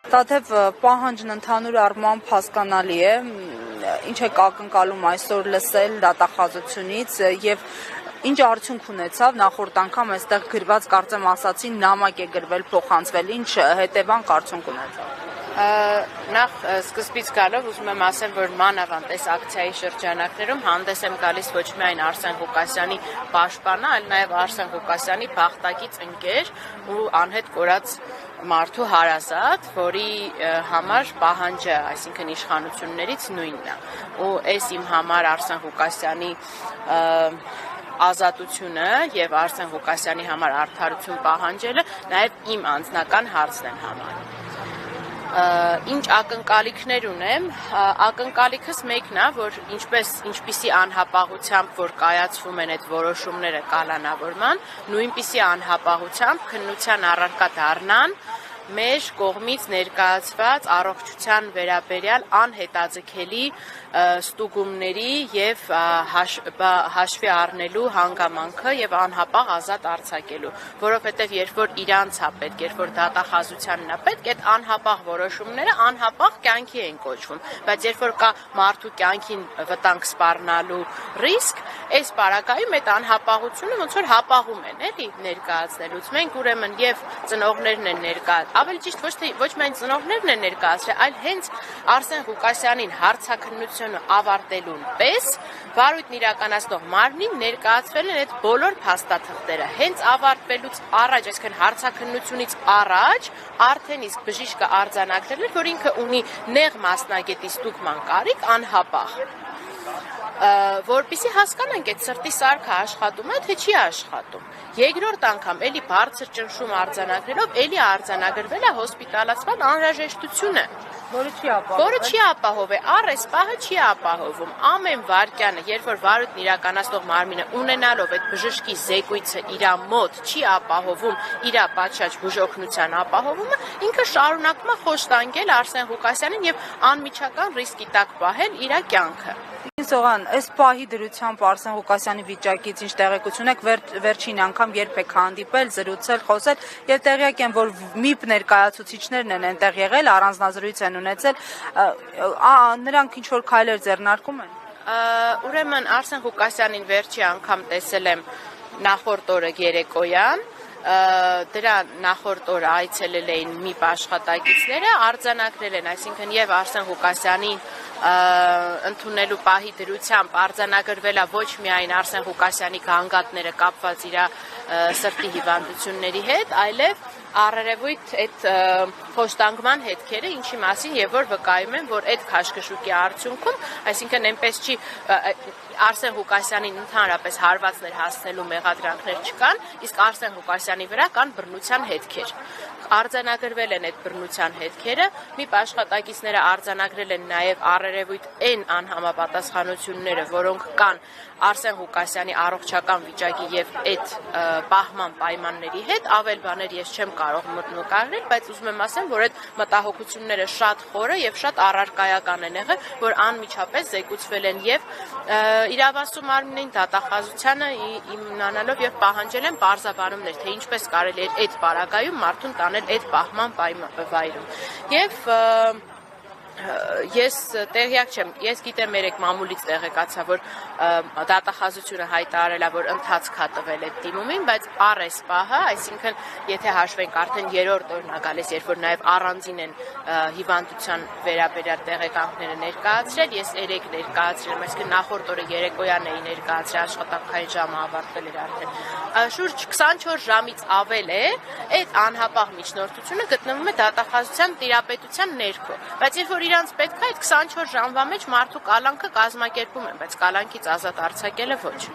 Թաթև պահանջն ընդհանուր առմամբ հասկանալի է, ինչ է ակնկալում այսօր լսել դատախազությունից եւ ինչ արդյունք ունեցավ նախորդ անգամ այստեղ գրված կարծեմ ասացին նամակ է գրվել փոխանցվել, ինչ հետևանք արդյունք ունեցավ։ Նախ սկզբից գալով ուզում եմ ասեմ, որ մանավանդ այս ակցիայի շրջանակներում հանդես եմ գալիս ոչ միայն Արսեն Ղուկասյանի պաշտպանը, այլ նաև Արսեն Ղուկասյանի բախտակից ընկեր ու անհետ կորած մարդու հարազատ, որի համար պահանջը, այսինքն իշխանություններից նույնն է։ Ու այս իմ համար Արսեն Ղուկասյանի ազատությունը եւ Արսեն Ղուկասյանի համար արդարություն պահանջելը նաև իմ անձնական հարցն են համարում։ Ինչ ակնկալիքներ ունեմ, ակնկալիքս մեկն է, որ ինչպիսի անհապաղությամբ, որ կայացվում են այդ որոշումները կալանավորման, նույնպիսի անհապաղությամբ քննության առարկա դառնան մեր կողմից ներկայացված առողջության վերաբերյալ անհետաձգելի ստուգումների եւ հաշվի առնելու հանգամանքը եւ անհապաղ ազատ արձակելու, որովհետեւ երբ որ իրանց է պետք, երբ որ դատախազությանն է պետք, այդ անհապաղ որոշումները անհապաղ կյանքի են կոչվում, բայց երբ որ կա մարդու կյանքին վտանգ սպառնալու ռիսկ, այս պարագայում այդ անհապաղությունը ոնց որ հապաղում են, էլի ներկայացնելուց։ Մենք ուրեմն եւ ծնողներն են ներկայացնում, ավելի ճիշտ ոչ միայն ծնողներն են ներկայացրել, այլ հենց Արսեն Ղուկասյանին հարցաքննությունը ավարտելուն պես վարույթն իրականացնող մարմնին ներկայացվել են այդ բոլոր փաստաթղթերը։ Հենց ավարտվելուց առաջ, այսինքն հարցաքննությունից առաջ արդեն իսկ բժիշկը արձանագրել է, որ ինքը ունի նեղ մասնագետի ստուգման կարիք անհապաղ, որպեսզի հասկանանք այդ սրտի սարքը աշխատում է, թե չի աշխատում։ Երկրորդ անգամ էլի բարձր ճնշում արձանագրելով, էլի արձանագրվել է հոսպիտալացման անհրաժեշտությունը, որը չի ապահովի, առ այս պահը չի ապահովում։ Ամեն վայրկյանը, երբ որ վարույթն իրականացնող մարմինը ունենալով այդ բժշկի զեկույցը իր մոտ չի ապահովում իր պատշաճ բուժօգնության ապահովումը, ինքը շարունակում է խոշտանգել Արսեն Ղուկասյանին եւ անմիջական ռիսկի տակ պահել իր կյանքը։ Սողան, այս պահի դրությամբ Արսեն Ղուկասյանի վիճակից ինչ տեղեկություն եք, վերջին անգամ երբ եք հանդիպել, զրուցել, խոսել եւ տեղյակ եմ, որ ՄԻՊ ներկայացուցիչներն են այնտեղ եղել, առանձնազրույց են ունեցել, նրանք ինչ որ քայլեր ձեռնարկում են։ Ուրեմն Արսեն Ղուկասյանին վերջի անգամ տեսել եմ նախորդ օրը երեկոյան, դրա նախորդ օրը այցելել էին ՄԻՊ աշխատակիցները, արձանագրել են, այսինքն եւ Արսեն Ղուկասյանին ընդունելու պահի դրությամբ արձանագրվել է ոչ միայն Արսեն Ղուկասյանի գանգատները կապված իր սրտի հիվանդությունների հետ, այլև առերևույթ այդ խոշտանգման հետքերը, ինչի մասին եւ որ վկայում են, որ այդ քաշքշուկի արդյունքում, այսինքն այնպես չի Արսեն Ղուկասյանին ընդհանրապես հարվածներ հասնելու մեղադրանքներ չկան, իսկ Արսեն Ղուկասյանի վրա կան բռնության հետքեր։ Արձանագրվել են այդ բռնության հետքերը, ՄԻՊ աշխատակիցները արձանագրել են նաև առերևույթ այն անհամապատասխանությունները, որոնք կան Արսեն Ղուկասյանի առողջական վիճակի եւ այդ պահման պայմանների հետ, ավել բաներ ես չեմ կարող նկարել, բայց ուզում եմ ասեմ, որ այդ մտահոգությունները շատ խորը եւ շատ առարկայական են եղել, որ անմիջապես զեկուցվել են եւ իրավասու մարմնին դատախազությանը իմանալով եւ պահանջել են պարզաբանումներ, թե ինչպես կարելի է այդ պարագայում մարդուն տանել այդ պահման վայրում։ Եվ ես տեղյակ չեմ, ես գիտեմ երեք մամուլից տեղեկացա, որ դատախազությունը հայտարարել է, որ ընթացք է տվել այդ դիմումին, բայց առ այս պահը, այսինքն եթե հաշվենք արդեն երրորդ օրն է գալիս, երբ որ նաև առանձին են հիվանդության վերաբերյալ տեղեկանքները ներկայացրել, ես երեք ներկայացրել եմ, այսինքն նախորդ օրը երեկոյան էի ներկայացրել, աշխատանքային ժամը ավարտվել էր արդեն։ Շուրջ 24 ժամից ավել է այդ անհապաղ միջնորդությունը գտնվում է դատախազության տիրապետության ներքո, բայց երբ որ իրանց պետք է այդ 24 ժամվա մեջ մարդու կալանքը կազմակերպում են, բայց կալանքից ազատ արձակելը ոչ։